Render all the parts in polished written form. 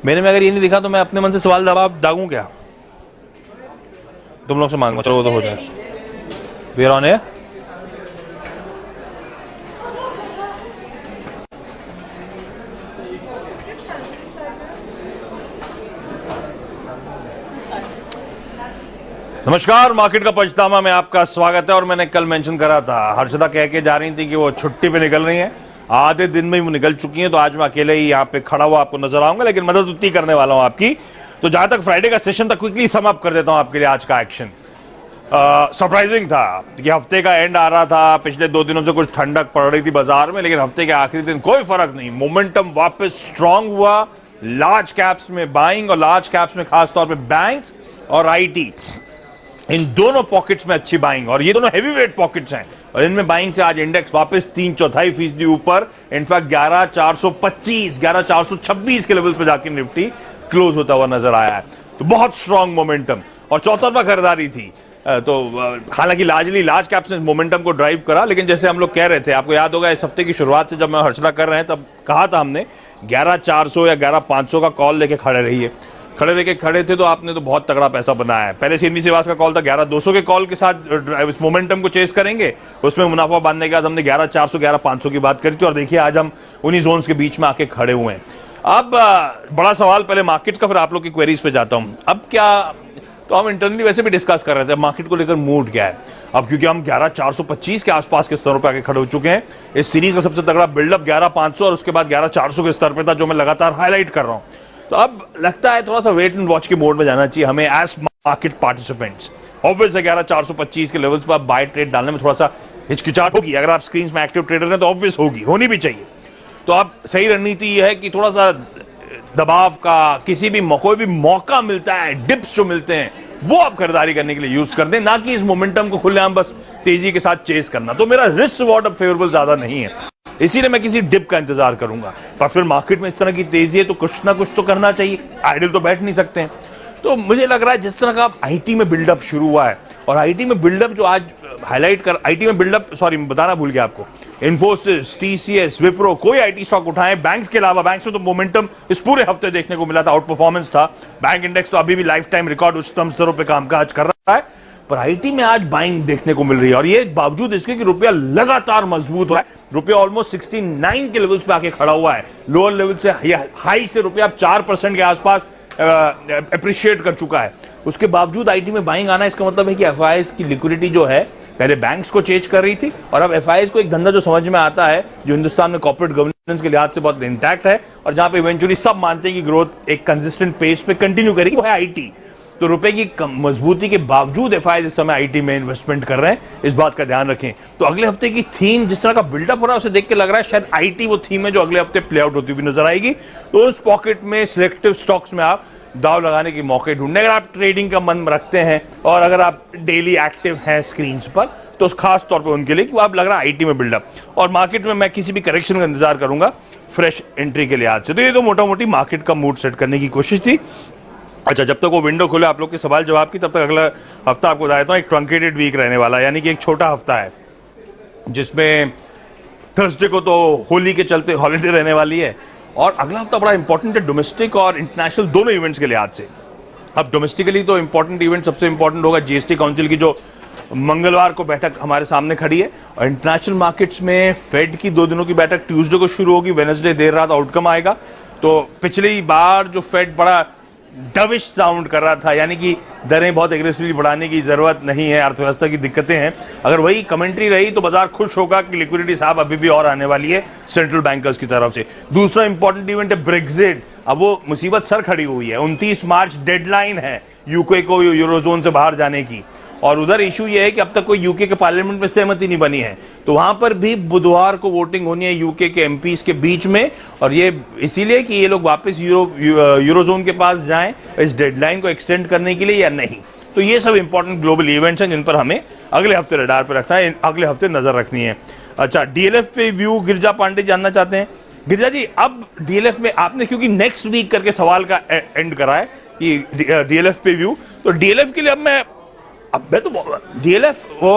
मेरे में अगर ये नहीं दिखा तो मैं अपने मन से सवाल जवाब दागूं क्या? तुम लोग से मांगो, चलो वो तो हो जाए। We are on air. नमस्कार, मार्केट का पंचनामा में आपका स्वागत है। और मैंने कल मेंशन करा था, हर्षदा कह के जा रही थी कि वो छुट्टी पे निकल रही हैं, आधे दिन में ही वो निकल चुकी हैं, तो आज मैं अकेले ही यहाँ पे खड़ा हुआ आपको नजर आऊंगा, लेकिन मदद उतनी करने वाला हूं आपकी। तो जहां तक फ्राइडे का सेशन था, क्विकली सम अप कर देता हूं आपके लिए आज का एक्शन। सरप्राइजिंग था कि हफ्ते का एंड आ रहा था, पिछले 2 दिनों से कुछ ठंडक पड़ रही थी बाजार में, लेकिन हफ्ते के आखिरी दिन कोई फर्क नहीं, मोमेंटम वापस स्ट्रांग हुआ। लार्ज कैप्स में बाइंग और लार्ज कैप्स में खासतौर पर बैंक्स और आईटी, इन दोनों पॉकेट्स में अच्छी बाइंग, और ये दोनों हेवी वेट पॉकेट्स हैं, और इनमें बाइंग से आज इंडेक्स वापस 3/4% ऊपर। इनफैक्ट 11,425 11,426 के लेवल्स पे जाकर निफ्टी क्लोज होता हुआ नजर आया है। तो बहुत स्ट्रांग मोमेंटम और चौतरफा खरीदारी थी। तो हालांकि लार्जली लार्ज कैप्स ने मोमेंटम को ड्राइव करा, लेकिन जैसे हम लोग कह रहे थे, आपको याद होगा इस हफ्ते की शुरुआत से जब मैं हर्षदा कर रहे हैं तब कहा था हमने 11,400 या 11,500 का कॉल लेके खड़े रहिए। खड़े थे तो आपने तो बहुत तगड़ा पैसा बनाया है। पहले सीएनबी सिवास का कॉल था 11,200 के कॉल के साथ इस मोमेंटम को चेस करेंगे, उसमें मुनाफा बांधने के बाद हमने 11,400 11,500 की बात करी थी, और देखिए आज हम उन्हीं जोन्स के बीच में आके खड़े हुए हैं। अब बड़ा सवाल पहले मार्केट्स का, फिर आप लोग की क्वेरीज पे जाता हूं। अब क्या, तो हम इंटरनली वैसे भी डिस्कस कर रहे थे मार्केट को लेकर मूड क्या है अब, क्योंकि हम 11,425 के आसपास के स्तरों पर आके खड़े हो चुके हैं। इस सीरीज का सबसे तगड़ा बिल्डअप 11,500 और उसके बाद 11,400 के स्तर पर था, जो मैं लगातार हाईलाइट कर रहा हूं। तो अब लगता है थोड़ा सा वेट एंड वॉच के मोड में जाना चाहिए हमें एज मार्केट पार्टिसिपेंट्स। ऑब्वियस है 11,425 के लेवल्स पर बाय ट्रेड डालने में थोड़ा सा हिचकिचाहट होगी, अगर आप स्क्रीन में एक्टिव ट्रेडर हैं तो ऑब्वियस होगी, होनी भी चाहिए। तो अब सही रणनीति यह है कि थोड़ा सा दबाव का, किसी भी कोई भी मौका मिलता है, डिप्स जो मिलते हैं वो आप खरीदारी करने के लिए यूज कर दें, ना कि इस मोमेंटम को खुलेआम बस तेजी के साथ चेस करना। तो मेरा रिस्क रिवॉर्ड अब फेवरेबल ज्यादा नहीं है, इसीलिए मैं किसी डिप का इंतजार करूंगा। पर फिर मार्केट में इस तरह की तेजी है तो कुछ ना कुछ तो करना चाहिए, आइडल तो बैठ नहीं सकते हैं। तो मुझे लग रहा है जिस तरह का आईटी में बिल्डअप शुरू हुआ है, और आईटी में बिल्डअप जो आज हाईलाइट कर, आईटी में बिल्डअप, सॉरी बताना भूल गया आपको, इन्फोसिस, टीसीएस, विप्रो, कोई आईटी स्टॉक उठाए बैंक्स के अलावा। बैंक्स में तो मोमेंटम इस पूरे हफ्ते देखने को मिला था, आउट परफॉर्मेंस था। बैंक इंडेक्स तो अभी भी लाइफ टाइम रिकॉर्ड उच्चतम स्तरों पर कामकाज कर रहा है, पर आईटी में आज बाइंग देखने को मिल रही है, और ये बावजूद इसके कि रुपया लगातार मजबूत हो रहा है। रुपया ऑलमोस्ट 69 के लेवल्स पे आके खड़ा हुआ है, लोअर लेवल से हाई से रुपया 4% के आसपास अप्रिशिएट कर चुका है। उसके बावजूद आईटी में बाइंग आना, इसका मतलब है कि एफआईआईज की लिक्विडिटी जो है पहले बैंक्स को चेंज कर रही थी, और अब एफआईआईज को एक धंधा जो समझ में आता है, जो हिंदुस्तान में कॉर्पोरेट गवर्नेंस के लिहाज से बहुत इंटैक्ट है, और जहां पे इवेंचुअली सब मानते हैं कि ग्रोथ एक कंसिस्टेंट पेस पे कंटिन्यू करेगी, वो है आईटी। तो रुपए की मजबूती के बावजूद एफआईआईज इस समय आईटी में इन्वेस्टमेंट कर रहे हैं, इस बात का ध्यान रखें। तो अगले हफ्ते की थीम जिस तरह का बिल्डअप हो रहा है, उसे देख के लग रहा है शायद आईटी वो थीम है जो अगले हफ्ते प्ले आउट होती हुई नजर आएगी। तो उस पॉकेट में सिलेक्टिव स्टॉक्स में आप दाव लगाने के मौके ढूंढने, अगर आप ट्रेडिंग का मन रखते हैं और अगर आप डेली एक्टिव हैं स्क्रीन पर, तो खास तौर पर उनके लिए कि आप लग रहा है आईटी में बिल्डअप। और मार्केट में मैं किसी भी करेक्शन का इंतजार करूंगा फ्रेश एंट्री के लिहाज से। तो ये तो मोटा मोटी मार्केट का मूड सेट करने की कोशिश थी। अच्छा, जब तक वो विंडो खुले आप लोग के सवाल जवाब की, तब तक अगला हफ्ता आपको बताता हूँ एक ट्रंकेटेड वीक रहने वाला है, यानी कि एक छोटा हफ्ता है जिसमें थर्सडे को तो होली के चलते हॉलीडे रहने वाली है, और अगला हफ्ता बड़ा इंपॉर्टेंट है डोमेस्टिक और इंटरनेशनल दोनों इवेंट्स के लिहाज से। अब डोमेस्टिकली तो इंपॉर्टेंट इवेंट सबसे इंपॉर्टेंट होगा जीएसटी काउंसिल की जो मंगलवार को बैठक हमारे सामने खड़ी है, और इंटरनेशनल मार्केट्स में फेड की 2 दिनों की बैठक ट्यूसडे को शुरू होगी, वेडनेसडे देर रात आउटकम आएगा। तो पिछली बार जो फेड बड़ा डविश साउंड कर रहा था, यानी कि दरें बहुत एग्रेसिवली बढ़ाने की जरूरत नहीं है, अर्थव्यवस्था की दिक्कतें हैं, अगर वही कमेंट्री रही तो बाजार खुश होगा कि लिक्विडिटी साहब अभी भी और आने वाली है सेंट्रल बैंकर्स की तरफ से। दूसरा इंपॉर्टेंट इवेंट है ब्रेक्जिट। अब वो मुसीबत सर खड़ी हुई है, 29 मार्च डेडलाइन है यूके को यूरोजोन से बाहर जाने की, और उधर इशू ये है कि अब तक कोई यूके के पार्लियामेंट में सहमति नहीं बनी है, तो वहां पर भी बुधवार को वोटिंग होनी है यूके के एमपीज के बीच में, और ये इसीलिए कि ये लोग वापस यूरोजोन के पास जाएं इस डेडलाइन को एक्सटेंड करने के लिए या नहीं। तो ये सब इंपॉर्टेंट ग्लोबल इवेंट्स हैं जिन पर हमें अगले हफ्ते रडार पर रखना है, अगले हफ्ते नजर रखनी है। अच्छा, डीएलएफ पे व्यू गिरिजा पांडे जानना चाहते हैं। गिरिजा जी, अब डीएलएफ में आपने क्योंकि नेक्स्ट वीक करके सवाल का एंड करा है कि डीएलएफ पे व्यू, तो डीएलएफ के लिए अब मैं तो डीएलएफ वो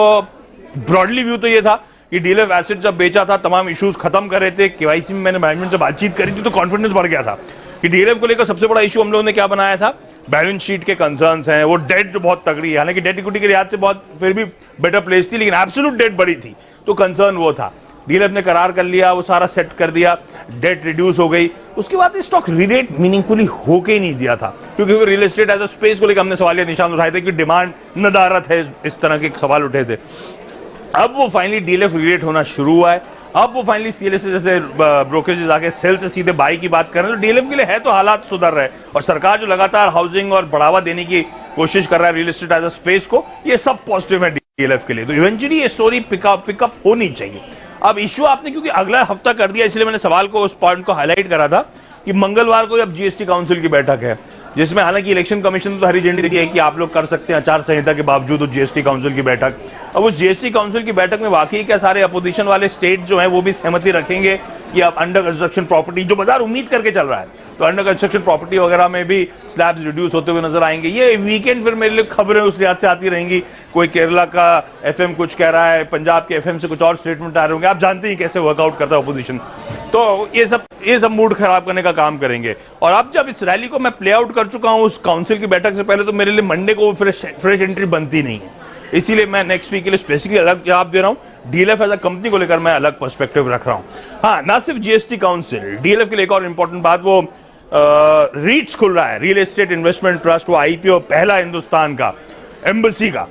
ब्रॉडली व्यू तो ये था कि डीएलएफ एसेट जब बेचा था तमाम इश्यूज खत्म कर रहे थे, केवाईसी में मैंने मैनेजमेंट से बातचीत करी थी तो कॉन्फिडेंस बढ़ गया था। कि डीएलएफ को लेकर सबसे बड़ा इशू हम लोगों ने क्या बनाया था, बैलेंस शीट के कंसर्न्स हैं, वो डेट जो बहुत तगड़ी है, हालांकि डेट इक्विटी के लिहाज से बहुत फिर भी बेटर प्लेस थी, लेकिन एब्सोल्यूट डेट बड़ी थी, तो कंसर्न वो था। डीएलएफ ने करार कर लिया, वो सारा सेट कर दिया, डेट रिड्यूस हो गई, उसके बाद स्टॉक रीरेट मीनिंगफुली होके ही नहीं दिया था, क्योंकि वो real estate as a space को लेकर हमने सवालिया निशान उठाए थे कि डिमांड नदारत है, इस तरह के सवाल उठे थे। अब वो फाइनली डीएलएफ रीरेट होना शुरू हुआ है, अब वो फाइनली सीएलए से जैसे ब्रोकरेज आके सेल से सीधे बाई की बात कर रहे हैं, तो डीएलएफ के लिए है तो हालात सुधर रहे, और सरकार जो लगातार हाउसिंग और बढ़ावा देने की कोशिश कर रहा है real estate as a space को, ये सब पॉजिटिव है डीएलएफ के लिए। तो इवेंचुअली ये स्टोरी पिकअप होनी चाहिए। अब इश्यू आपने क्योंकि अगला हफ्ता कर दिया, इसलिए मैंने सवाल को उस पॉइंट को हाईलाइट करा था कि मंगलवार को अब जीएसटी काउंसिल की बैठक है, जिसमें हालांकि इलेक्शन कमीशन तो हरी झंडी दी है कि आप लोग कर सकते हैं आचार संहिता के बावजूद जीएसटी काउंसिल की बैठक। अब उस जीएसटी काउंसिल की बैठक में वाकई क्या सारे अपोजिशन वाले स्टेट जो हैं वो भी सहमति रखेंगे कि अब अंडर कंस्ट्रक्शन प्रॉपर्टी, जो बाजार उम्मीद करके चल रहा है, तो अंडर कंस्ट्रक्शन प्रॉपर्टी वगैरह में भी स्लैब्स रिड्यूस होते हुए नजर आएंगे। ये वीकेंड फिर मेरे लिए खबरें उस लिहाज से आती रहेंगी, कोई केरला का एफएम कुछ कह रहा है, पंजाब के एफएम से कुछ और स्टेटमेंट आ रहे होंगे, आप जानते ही कैसे वर्कआउट करता है अपोजिशन, तो ये सब मूड खराब करने का काम करेंगे। और अब जब इस रैली को मैं प्ले आउट कर चुका हूं उस काउंसिल की बैठक से पहले, तो मेरे लिए मंडे को फ्रेश एंट्री बनती नहीं है, इसीलिए मैं नेक्स्ट वीक के लिए स्पेसिफिकली अलग जवाब दे रहा हूं। डीएलएफ एज अ कंपनी को लेकर मैं अलग पर्सपेक्टिव रख रहा हूं। हाँ, ना सिर्फ जीएसटी काउंसिल, डीएलएफ के लिए एक और इंपॉर्टेंट बात, वो रीट्स खुल रहा है, रियल एस्टेट इन्वेस्टमेंट ट्रस्ट, वो आईपीओ पहला हिंदुस्तान का, एम्बेसी का।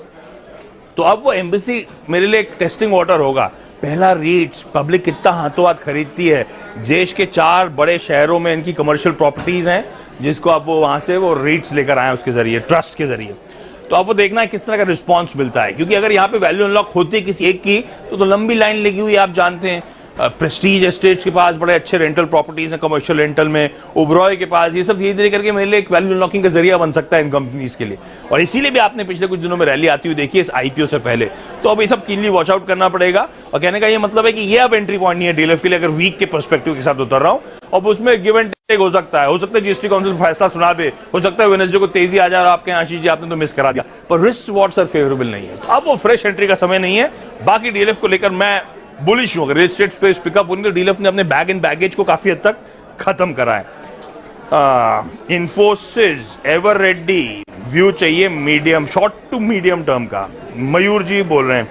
तो अब वो एम्बेसी मेरे लिए एक टेस्टिंग वाटर होगा, पहला रीट्स, पब्लिक कितना हाथों हाथ खरीदती है, देश के 4 बड़े शहरों में इनकी कमर्शियल प्रॉपर्टीज हैं, जिसको अब वो वहां से वो रीट्स लेकर आए उसके जरिए, ट्रस्ट के जरिए। तो आपको देखना है किस तरह का रिस्पांस मिलता है, क्योंकि अगर यहाँ पे वैल्यू अनलॉक होती है किसी एक की, तो लंबी लाइन लगी हुई आप जानते हैं। प्रेस्टीज एस्टेट्स के पास बड़े अच्छे रेंटल प्रॉपर्टीज हैं, कमर्शियल रेंटल में, ओबरॉय के पास, ये सब धीरे धीरे करके मेरे लिए एक वैल्यू अनलॉकिंग का जरिया बन सकता है इन कंपनीज के लिए। और इसीलिए भी आपने पिछले कुछ दिनों में रैली आती हुई देखी है इस आईपीओ से पहले। तो अब ये सब कीनली वॉच आउट करना पड़ेगा, और कहने का ये मतलब है कि ये अब एंट्री पॉइंट नहीं है डीएलएफ के लिए, अगर वीक के पर्सपेक्टिव के साथ उतर रहा हूं। अब उसमें गिव एंड टेक हो सकता है जीएसटी काउंसिल फैसला सुना दे, हो सकता है वेडनेसडे को तेजी आ जाए, आपके आशीष जी आपने तो मिस करा दिया, पर रिस्क रिवॉर्ड सर फेवरेबल नहीं है। तो अब वो फ्रेश एंट्री का समय नहीं है। बाकी डीएलएफ को लेकर मैं बुलिश हूं, अगर रियल एस्टेट स्पेस पिकअप होने, तो डीएलएफ ने अपने बैग एंड बैगेज को काफी हद तक खत्म करा है। इन्फोसिस, एवर रेड्डी, व्यू चाहिए medium, short to medium term का। मयूर जी बोल रहे हैं,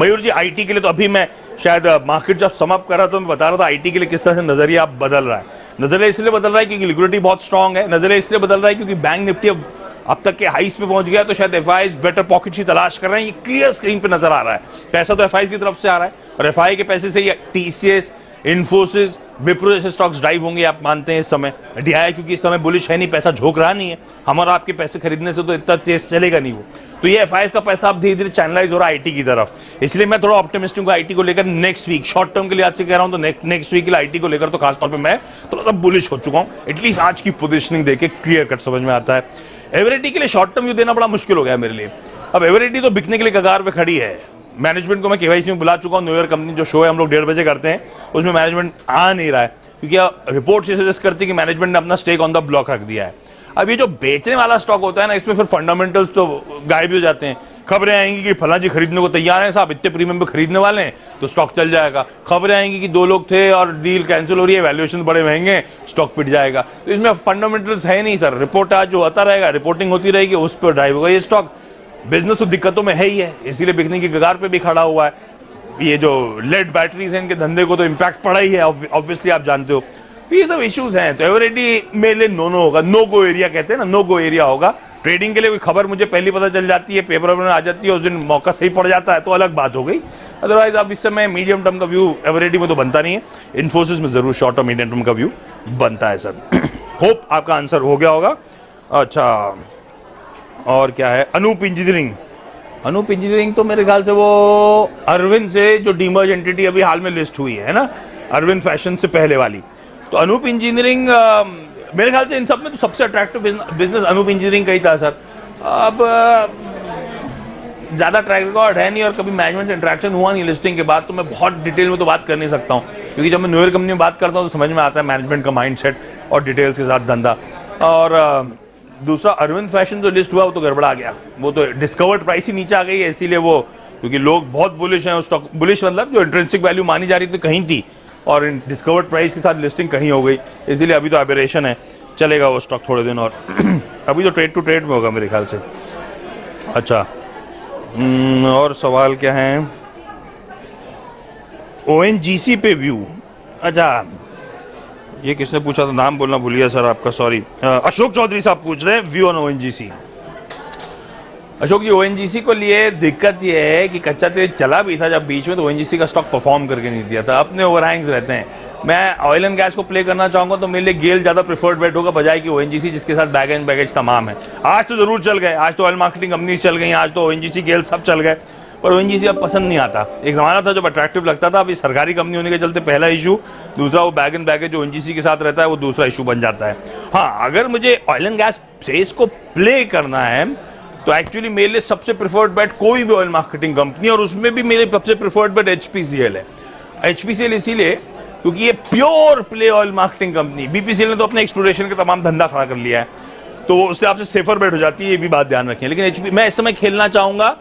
मयूर जी आईटी के लिए तो अभी मैं शायद मार्केट जब समअप कर रहा था, मैं बता रहा था आईटी के लिए किस तरह से नजरिया अब बदल रहा है। नजरिया इसलिए बदल रहा है क्योंकि लिक्विडिटी बहुत स्ट्रांग है, नजरिया इसलिए बदल रहा है क्योंकि बैंक निफ्टी अब तक के हाइस पे पहुंच गया, तो शायद एफआईज बेटर पॉकेट्स की तलाश कर रहे हैं। ये क्लियर स्क्रीन पे नजर आ रहा है, पैसा तो एफआईज की तरफ से आ रहा है, और एफआई के पैसे से ये टीसीएस, इन्फोसिस, विप्रो जैसे स्टॉक्स ड्राइव होंगे, आप मानते हैं इस समय। डीआई क्योंकि इस समय बुलिश है नहीं, पैसा झोंक रहा नहीं है, हमारा आपके पैसे खरीदने से तो इतना तेज चलेगा नहीं वो, तो ये एफआईएस का पैसा अब धीरे धीरे चैनलाइज हो रहा है आईटी की तरफ। इसलिए मैं थोड़ा ऑप्टिमिस्टिक हूं आईटी को लेकर नेक्स्ट वीक, शॉर्ट टर्म के लिए आज से कह रहा हूं, तो नेक्स्ट वीक के लिए आईटी को लेकर तो खासतौर पर मैं थोड़ा सा बुलिश हो चुका हूं। एटलीस्ट आज की पोजिशनिंग देके क्लियर कट समझ में आता है। एवरेडी के लिए शॉर्ट टर्म व्यू देना बड़ा मुश्किल हो गया मेरे लिए। अब एवरेडी तो बिकने के लिए कगार पे खड़ी है। मैनेजमेंट को मैं केवाईसी में बुला चुका हूं, न्यू ईयर कंपनी जो शो है हम लोग 1:30 बजे करते हैं, उसमें मैनेजमेंट आ नहीं रहा है, क्योंकि रिपोर्ट से सजेस्ट करती है कि मैनेजमेंट ने अपना स्टेक ऑन द ब्लॉक रख दिया है। अब ये जो बेचने वाला स्टॉक होता है ना, इसमें फिर फंडामेंटल्स तो गायब हो जाते हैं। खबरें आएंगी कि फला जी खरीदने को तैयार हैं साहब, इतने प्रीमियम पे खरीदने वाले हैं, तो स्टॉक चल जाएगा। खबरें आएंगी कि 2 लोग थे और डील कैंसिल हो रही है, वैल्यूएशन बड़े महंगे हैं, स्टॉक पिट जाएगा। तो इसमें फंडामेंटल्स है नहीं सर, रिपोर्ट आज जो होता रहेगा, रिपोर्टिंग होती रहेगी, उस पर ड्राइव होगा ये स्टॉक। बिजनेस तो दिक्कतों में है ही है, इसीलिए बिकने की कगार पे भी खड़ा हुआ है। ये जो लेड बैटरीज हैं, इनके धंधे को तो इम्पैक्ट पड़ा ही है, ऑब्वियसली आप जानते हो। ये सब इश्यूज हैं, तो एवरेडी मेरे लिए नो होगा, नो गो एरिया कहते हैं ना, नो गो एरिया होगा। ट्रेडिंग के लिए कोई खबर मुझे पहली पता चल जाती है, पेपर में आ जाती है, उस दिन मौका सही पड़ जाता है तो अलग बात हो गई। अदरवाइज अब इस समय मीडियम टर्म का व्यू एवरेडी में तो बनता नहीं है, इन्फोसिस में जरूर शॉर्ट और मीडियम टर्म का व्यू बनता है सर। होप आपका आंसर हो गया होगा। अच्छा, और क्या है, अनूप इंजीनियरिंग तो मेरे ख्याल से वो अरविंद से जो डीमर्ज एंटिटी अभी हाल में लिस्ट हुई है ना, अरविंद फैशन से पहले वाली, तो अनूप इंजीनियरिंग मेरे ख्याल से इन सब में तो सबसे अट्रैक्टिव बिजनेस अनूप इंजीनियरिंग का ही था सर। अब ज्यादा ट्रैक रिकॉर्ड है नहीं और कभी मैनेजमेंट से इंटरेक्शन हुआ नहीं लिस्टिंग के बाद, तो मैं बहुत डिटेल में तो बात कर नहीं सकता हूँ, क्योंकि जब मैं न्यू ईयर कंपनी में बात करता हूँ तो समझ में आता है मैनेजमेंट का माइंडसेट और डिटेल्स के साथ धंधा। और दूसरा अरविंद फैशन जो लिस्ट हुआ वो तो गड़बड़ा गया, वो तो डिस्कवर्ड प्राइस ही नीचे आ गई है, इसीलिए वो, क्योंकि लोग बहुत बुलिश हैं उस स्टॉक, बुलिश मतलब जो इंट्रिंसिक वैल्यू मानी जा रही थी कहीं थी, और इन डिस्कवर्ड प्राइस के साथ लिस्टिंग कहीं हो गई, इसीलिए अभी तो एबरेशन है, चलेगा वो स्टॉक थोड़े दिन और अभी तो ट्रेड टू ट्रेड में होगा मेरे ख्याल से। अच्छा, और सवाल क्या है? ONGC पे व्यू। अच्छा, ये किसने पूछा था, नाम बोलना भूलिया सर आपका, सॉरी। अशोक चौधरी साहब पूछ रहे हैं view on ONGC। Ashok ji, ONGC को लिए दिक्कत ये है कि कच्चा तेल चला भी था जब बीच में, तो ONGC का स्टॉक परफॉर्म करके नहीं दिया था, अपने ओवरहैंग्स रहते हैं। मैं ऑयल एंड गैस को प्ले करना चाहूंगा तो मेरे लिए गेल ज्यादा प्रेफर्ड बेट होगा बजाय कि ONGC, जिसके साथ बैग एंड बैगेज तमाम है। आज तो जरूर चल गए, आज तो ऑयल मार्केटिंग कंपनी चल गई, आज तो ONGC गेल सब चल गए, पर ONGC अब पसंद नहीं आता। एक जमाना था जब अट्रैक्टिव लगता था, अभी सरकारी कंपनी होने के चलते पहला इशू, दूसरा वो बैग एंड बैगेज जो ONGC के साथ रहता है वो दूसरा इशू बन जाता है। हाँ, अगर मुझे ऑयल एंड गैस स्पेस को प्ले करना है तो एक्चुअली मेरे लिए सबसे प्रेफर्ड बेट कोई भी ऑयल मार्केटिंग कंपनी, और उसमें भी मेरे सबसे प्रेफर्ड बेट HPCL है। HPCL इसीलिए क्योंकि ये pure play oil marketing company, BPCL ने तो अपने एक्सप्लोरेशन का तमाम धंधा खड़ा कर लिया है, तो उससे आपसे सेफर बेट हो जाती है, ये भी बात ध्यान रखें। लेकिन मैं इस समय खेलना चाहूंगा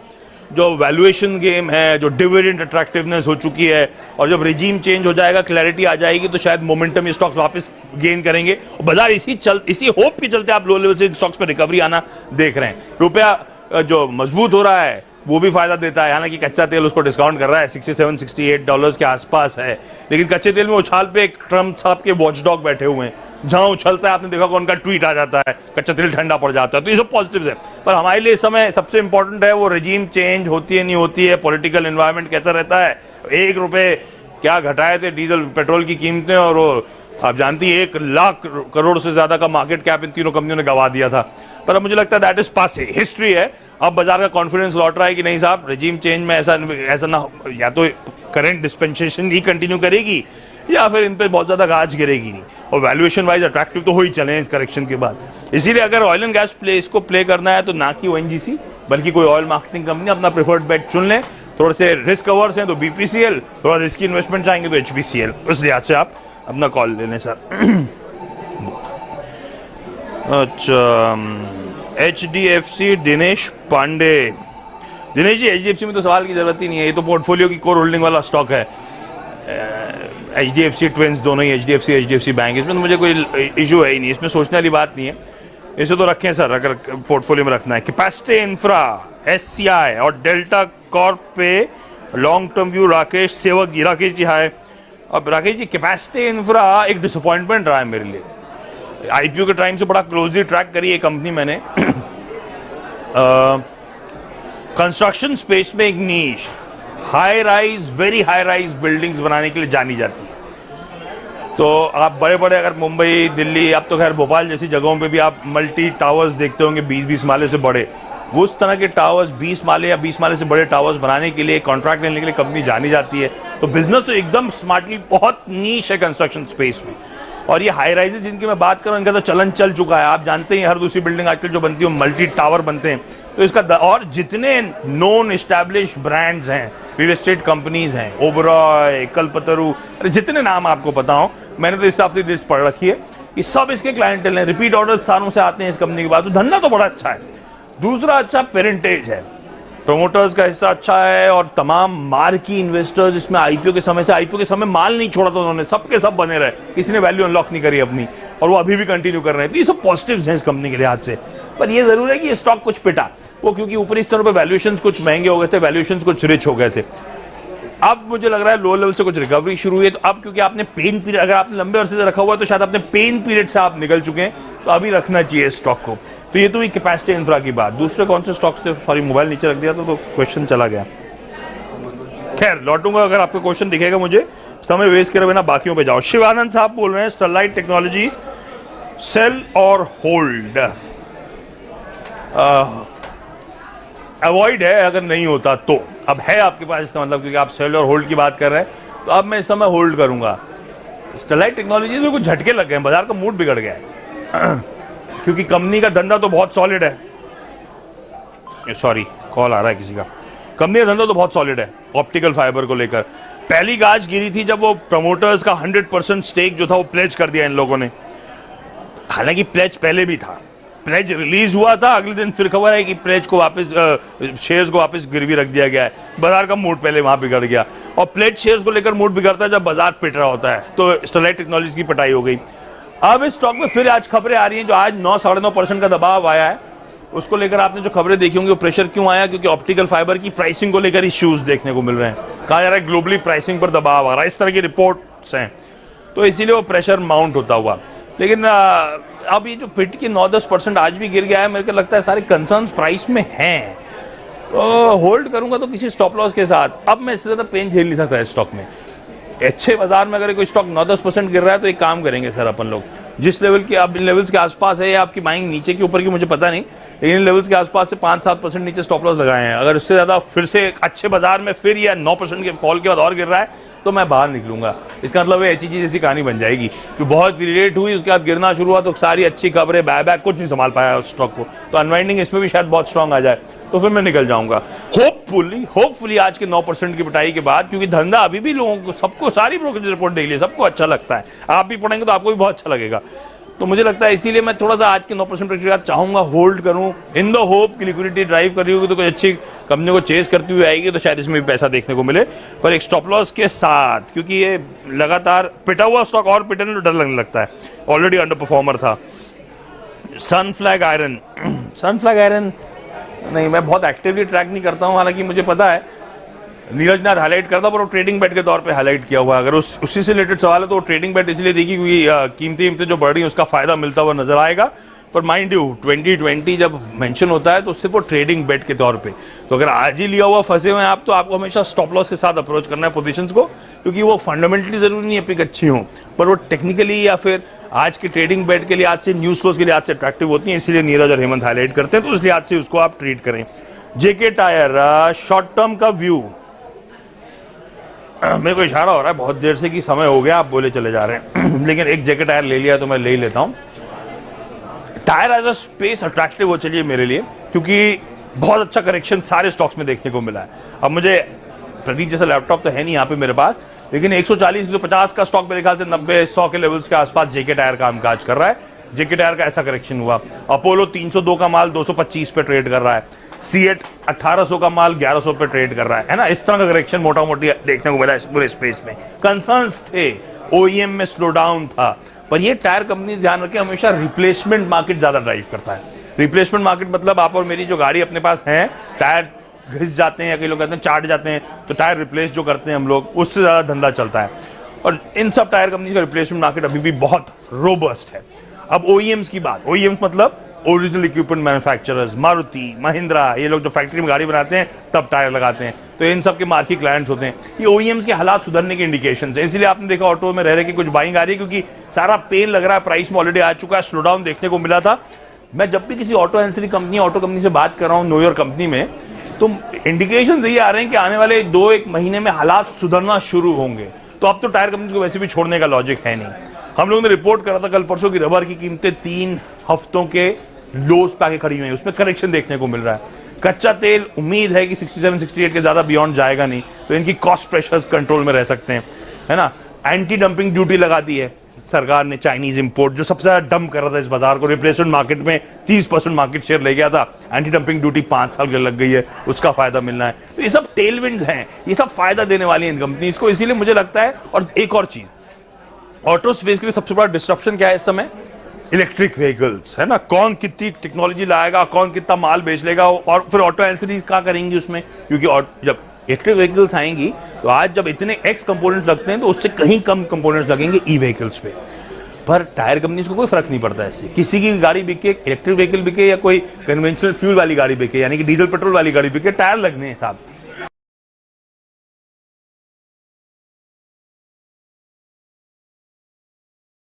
जो वैल्यूएशन गेम है, जो डिविडेंड अट्रैक्टिवनेस हो चुकी है, और जब रिजीम चेंज हो जाएगा, क्लैरिटी आ जाएगी, तो शायद मोमेंटम ये स्टॉक्स वापस गेन करेंगे और बाजार इसी होप के चलते आप लो लेवल से स्टॉक्स पे रिकवरी आना देख रहे हैं। रुपया जो मजबूत हो रहा है वो भी फायदा देता है, हालांकि कच्चा तेल उसको डिस्काउंट कर रहा है, $67-68 के आसपास है, लेकिन कच्चे तेल में उछाल पे एक ट्रम्प साहब के वॉचडॉग बैठे हुए हैं, जहां उछलता है आपने देखा कि उनका ट्वीट आ जाता है, कच्चा तेल ठंडा पड़ जाता है, तो ये सब पॉजिटिव्स है। पर हमारे लिए इस समय सबसे इंपॉर्टेंट है वो रिजीम चेंज होती है नहीं होती है, पॉलिटिकल एनवायरनमेंट कैसा रहता है। 1 रुपए क्या घटाए थे डीजल पेट्रोल की कीमतें, और वो आप जानती है 1 लाख करोड़ से ज्यादा का मार्केट कैप इन तीनों कंपनियों ने गवा दिया था। पर अब मुझे लगता है दैट इज पास, हिस्ट्री है। अब बाजार का कॉन्फिडेंस लौट रहा है कि नहीं साहब, रिजीम चेंज में ऐसा ना, या तो करंट डिस्पेंसेशन ही कंटिन्यू करेगी या फिर इन पे बहुत ज्यादा गाज गिरेगी नहीं, और वैल्यूएशन वाइज अट्रैक्टिव तो हो ही चले इस करेक्शन के बाद। इसीलिए अगर ऑयल एंड गैस इसको प्ले करना है तो ना कि ONGC बल्कि कोई ऑयल मार्केटिंग कंपनी अपना प्रेफर्ड बेट चुन लें। थोड़े से रिस्क अवर्स हैं तो BPCL, थोड़ा रिस्की इन्वेस्टमेंट चाहेंगे तो HPCL। उस लिहाज से आप अपना कॉल ले लें सर। अच्छा, HDFC दिनेश पांडे। दिनेश जी, HDFC में तो सवाल की जरूरत ही नहीं है, ये तो पोर्टफोलियो की कोर होल्डिंग वाला स्टॉक है। HDFC ट्विंस दोनों ही, HDFC बैंक, इसमें तो मुझे कोई इशू है ही नहीं, इसमें सोचने वाली बात नहीं है, इसे तो रखें सर अगर पोर्टफोलियो में रखना है। कैपेसिटी इंफ्रा, SCI और डेल्टा कॉर्प पे लॉन्ग टर्म व्यू राकेश सेवक जी। राकेश जी हाय। अब राकेश जी, कैपेसिटी इंफ्रा एक डिसअपॉइंटमेंट रहा है मेरे लिए। IPO के टाइम से बड़ा क्लोजली ट्रैक करी है कंपनी मैंने। कंस्ट्रक्शन स्पेस में एक niche high rise, very high rise buildings बनाने के लिए जानी जाती है। तो आप बड़े बड़े अगर मुंबई, दिल्ली, अब तो खैर भोपाल जैसी जगहों पे भी आप मल्टी टावर्स देखते होंगे 20-20 माले से बड़े, वो उस तरह के टावर्स 20 माले या 20 माले से बड़े टावर्स बनाने के लिए, कॉन्ट्रैक्ट लेने के लिए कंपनी जानी जाती है। तो बिजनेस तो एकदम स्मार्टली बहुत नीश है कंस्ट्रक्शन स्पेस में। और ये हाई राइजेस जिनकी मैं बात कर रहा हूं, इनका तो चलन चल चुका है। आप जानते हैं हर दूसरी बिल्डिंग आजकल जो बनती है मल्टी टावर बनते हैं। तो इसका और जितने नॉन एस्टैब्लिश ब्रांड्स हैं, रियल एस्टेट कंपनीज हैं, ओबरॉय, कल्पतरू, जितने नाम आपको पता हो, मैंने तो इस हिसाब से लिस्ट पढ़ रखी है, ये सब इसके क्लाइंटेल हैं। रिपीट ऑर्डर सालों से आते हैं इस कंपनी के बाद, तो धंधा तो बड़ा अच्छा है। दूसरा अच्छा पेरेंटेज है, प्रोमोटर्स का हिस्सा अच्छा है, और तमाम मार्की इन्वेस्टर्स इसमें IPO के समय माल नहीं छोड़ा था उन्होंने, सबके सब बने रहे, किसी ने वैल्यू अनलॉक नहीं करी अपनी, और वो अभी भी कंटिन्यू कर रहे हैं। तो ये सब पॉजिटिव्स हैं इस कंपनी के लिहाज से। पर ये जरूर है कि ये स्टॉक कुछ पिटा, वो क्योंकि ऊपरी स्तरों पर वैल्यूएशंस कुछ महंगे हो गए थे, वैल्यूएशंस कुछ रिच हो गए थे। अब मुझे लग रहा है लो लेवल से कुछ रिकवरी शुरू हुई है। तो अब क्योंकि आपने पेन पीरियड, अगर आपने लंबे अरसे से रखा हुआ है तो शायद आपने पेन पीरियड से आप निकल चुके हैं, तो अभी रखना चाहिए स्टॉक को। तो ये तो हुई कैपेसिटी इंफ्रा की बात। दूसरे कौन से स्टॉक्स थे? सॉरी, मोबाइल नीचे रख दिया तो क्वेश्चन चला गया। खैर लौटूंगा, अगर आपको क्वेश्चन दिखेगा मुझे, समय वेस्ट करे बिना बाकियों पे जाओ। शिवानंद साहब बोल रहे हैं स्टरलाइट टेक्नोलॉजीज सेल और होल्ड, अवॉइड है अगर नहीं होता तो। अब है आपके पास, इसका मतलब क्योंकि आप सेल और होल्ड की बात कर रहे हैं, तो अब मैं इस समय होल्ड करूंगा। स्टरलाइट टेक्नोलॉजीज में कुछ झटके लग गए हैं, बाजार का मूड बिगड़ गया है क्योंकि कंपनी का धंधा तो बहुत सॉलिड है। सॉरी, कॉल आ रहा है किसी का। कंपनी का धंधा तो बहुत सॉलिड है ऑप्टिकल फाइबर को लेकर। पहली गाज गिरी थी जब वो प्रमोटर्स का 100% स्टेक जो था वो प्लेज कर दिया इन लोगों ने। हालांकि प्लेज पहले भी था, प्लेज रिलीज हुआ था, अगले दिन फिर खबर है कि प्लेज को वापस शेयर्स को वापस गिरवी रख दिया गया है। बाजार का मूड पहले वहां बिगड़ गया, और प्लेज शेयर्स को लेकर मूड बिगड़ता है जब बाजार पिट रहा होता है। तो स्टरलाइट टेक्नोलॉजीज की पिटाई हो गई। अब इस स्टॉक में फिर आज खबरें आ रही हैं, जो आज 9-9.5% का दबाव आया है, उसको लेकर आपने जो खबरें देखी होंगी वो प्रेशर क्यों आया, क्योंकि ऑप्टिकल फाइबर की प्राइसिंग को लेकर इश्यूज देखने को मिल रहे हैं। कहा जा रहा है ग्लोबली प्राइसिंग पर दबाव आ रहा है, इस तरह की रिपोर्ट्स हैं, तो इसीलिए वो प्रेशर माउंट होता हुआ। लेकिन अब ये जो पिट की 9-10% आज भी गिर गया है, मेरे को लगता है सारे कंसर्न्स प्राइस में हैं, तो होल्ड करूंगा तो किसी स्टॉप लॉस के साथ। अब मैं इससे ज्यादा पेन झेल नहीं सकता स्टॉक में। अच्छे बाजार में अगर कोई स्टॉक 9-10% गिर रहा है तो एक काम करेंगे सर अपन लोग, जिस लेवल के आप इन लेवल्स के आसपास है, या आपकी बाइंग नीचे की ऊपर की मुझे पता नहीं, लेकिन इन लेवल्स के आसपास से 5-7% नीचे स्टॉप लॉस लगाए हैं। अगर इससे ज्यादा फिर से अच्छे बाजार में फिर या 9% के फॉल के बाद और गिर रहा है तो मैं बाहर निकलूंगा। इसका मतलब एचईजी जैसी कहानी बन जाएगी कि बहुत रिलेट हुई, उसके बाद गिरना शुरू हुआ तो सारी अच्छी खबरें बायबैक कुछ नहीं संभाल पाया उस स्टॉक को, तो अनवाइंडिंग इसमें भी शायद बहुत स्ट्रांग आ जाए, तो फिर मैं निकल जाऊंगा। होपफुली आज के 9% की पिटाई के बाद, क्योंकि धंधा अभी भी लोगों को, सबको, सारी ब्रोकरेज रिपोर्ट देख ली, सबको अच्छा लगता है, आप भी पढ़ेंगे तो आपको भी बहुत अच्छा लगेगा। तो मुझे लगता है इसीलिए मैं थोड़ा सा आज के 9% के बाद चाहूंगा होल्ड करूं, इन द होप कि लिक्विडिटी ड्राइव कर रही होगी तो कोई अच्छी कंपनी को चेस करती हुई आएगी तो शायद इसमें भी पैसा देखने को मिले, पर एक स्टॉप लॉस के साथ, क्योंकि ये लगातार पिटा हुआ स्टॉक और पिटने तो डर लगने लगता है। ऑलरेडी अंडर परफॉर्मर था। सनफ्लैग आयरन नहीं, मैं बहुत एक्टिवली ट्रैक नहीं करता हूं, हालांकि मुझे पता है नीरज ने हाईलाइट करता, पर वो ट्रेडिंग बेट के तौर पे हाईलाइट किया हुआ है। अगर उसी से रिलेटेड सवाल है तो ट्रेडिंग बेट इसलिए देखी क्योंकि कीमतें जो बढ़ रही हैं उसका फायदा मिलता हुआ नजर आएगा। पर माइंड यू 2020 जब मेंशन होता है तो सिर्फ वो ट्रेडिंग बेट के तौर पे, तो अगर आज ही लिया हुआ फंसे हुए हैं आप, तो आपको हमेशा स्टॉप लॉस के साथ अप्रोच करना है पोजीशंस को, क्योंकि वो फंडामेंटली जरूरी नहीं है पिक अच्छी हो, पर वो टेक्निकली या फिर आज की ट्रेडिंग बेट के लिए आज से न्यूज फ्लोज के लिए आज से अट्रैक्टिव होती है, इसलिए नीरज और हेमंत हाईलाइट करते हैं, तो इसलिए आज से उसको आप ट्रीट करें। जेके टायर शॉर्ट टर्म का व्यू, मेरे को इशारा हो रहा है बहुत देर से कि समय हो गया, आप बोले चले जा रहे हैं लेकिन एक जेके टायर ले लिया तो मैं ले ही लेता हूं। Tyre as a space attractive हो चलिए मेरे लिए, क्योंकि बहुत अच्छा करेक्शन सारे स्टॉक्स में देखने को मिला है। अब मुझे प्रदीप जैसा लैपटॉप तो है नहीं यहाँ पे मेरे पास, लेकिन 140-150 का स्टॉक मेरे ख्याल से 90-100 के लेवल्स के आसपास जेके टायर कामकाज कर रहा है। जेके टायर का ऐसा करेक्शन हुआ। अपोलो 302 का माल 225 पे ट्रेड कर रहा है, सीएट 1800 का माल 1100 पे ट्रेड कर रहा है ना। इस तरह का करेक्शन मोटा मोटी देखने को मिला इस पूरे स्पेस में। कंसर्न्स थे, ओईएम में स्लो डाउन था, पर ये टायर कंपनीज ध्यान रखें हमेशा रिप्लेसमेंट मार्केट ज्यादा ड्राइव करता है। रिप्लेसमेंट मार्केट मतलब आप और मेरी जो गाड़ी अपने पास है, टायर घिस जाते हैं या कई लोग कहते हैं चाट जाते हैं, तो टायर रिप्लेस जो करते हैं हम लोग, उससे ज्यादा धंधा चलता है। और इन सब टायर कंपनीज का रिप्लेसमेंट मार्केट अभी भी बहुत रोबस्ट है। अब ओईएम्स की बात, ओईएम्स मतलब original equipment manufacturers, Maruti, Mahindra, ये लोग जो फैक्ट्री में गाड़ी बनाते हैं तब टायर लगाते हैं, तो इन सब के मार्की क्लाइंट्स होते हैं। ये ओईएम्स के हालात सुधरने के इंडिकेशंस है, इसलिए आपने देखा ऑटो में रह रहे कि कुछ बाइंग आ रही है, क्योंकि सारा पेन लग रहा है, प्राइस में ऑलरेडी आ चुका है, स्लो डाउन देखने को मिला था। मैं जब भी किसी auto ancillary company, auto company से बात कर रहा हूँ, नो योर कंपनी में, तो इंडिकेशंस ये आ रहे हैं कि आने वाले 2-1 महीने में हालात सुधरना शुरू होंगे। तो अब तो टायर कंपनी को वैसे भी छोड़ने का लॉजिक है नहीं। हम लोगों ने रिपोर्ट करा था कल परसों की रबर की कीमतें 3 हफ्तों के लोस पे आके खड़ी हुई है, उसमें करेक्शन देखने को मिल रहा है। कच्चा तेल उम्मीद है कि 67-68 के ज्यादा बियॉन्ड जाएगा नहीं, तो इनकी कॉस्ट प्रेशर्स कंट्रोल में रह सकते हैं, है ना। एंटी डंपिंग ड्यूटी लगा दी है सरकार ने, चाइनीज इंपोर्ट जो सबसे ज्यादा डंप कर रहा था इस बाजार को, रिप्लेसमेंट मार्केट में 30% मार्केट शेयर ले गया था, एंटी डंपिंग ड्यूटी 5 साल के लग गई है, उसका फायदा मिलना है। तो ये सब टेलविंड्स हैं, ये सब फायदा देने वाली है इन कंपनीज को, इसीलिए मुझे लगता है। और एक और चीज, ऑटो स्पेस के लिए सबसे बड़ा डिस्ट्रप्शन क्या है इस समय? इलेक्ट्रिक व्हीकल्स, है ना। कौन कितनी टेक्नोलॉजी लाएगा, कौन कितना माल बेच लेगा, और फिर ऑटो एंसिलरीज क्या करेंगी उसमें, क्योंकि जब इलेक्ट्रिक व्हीकल्स आएंगी तो आज जब इतने एक्स कंपोनेंट्स लगते हैं तो उससे कहीं कम कंपोनेंट्स लगेंगे ई व्हीकल्स पे। पर टायर कंपनीज को कोई फर्क नहीं पड़ता इससे, किसी की गाड़ी बिके, इलेक्ट्रिक व्हीकल बिके या कोई कन्वेंशनल फ्यूल वाली गाड़ी बिके, यानी कि डीजल पेट्रोल वाली गाड़ी बिके, टायर लगने हैं साहब।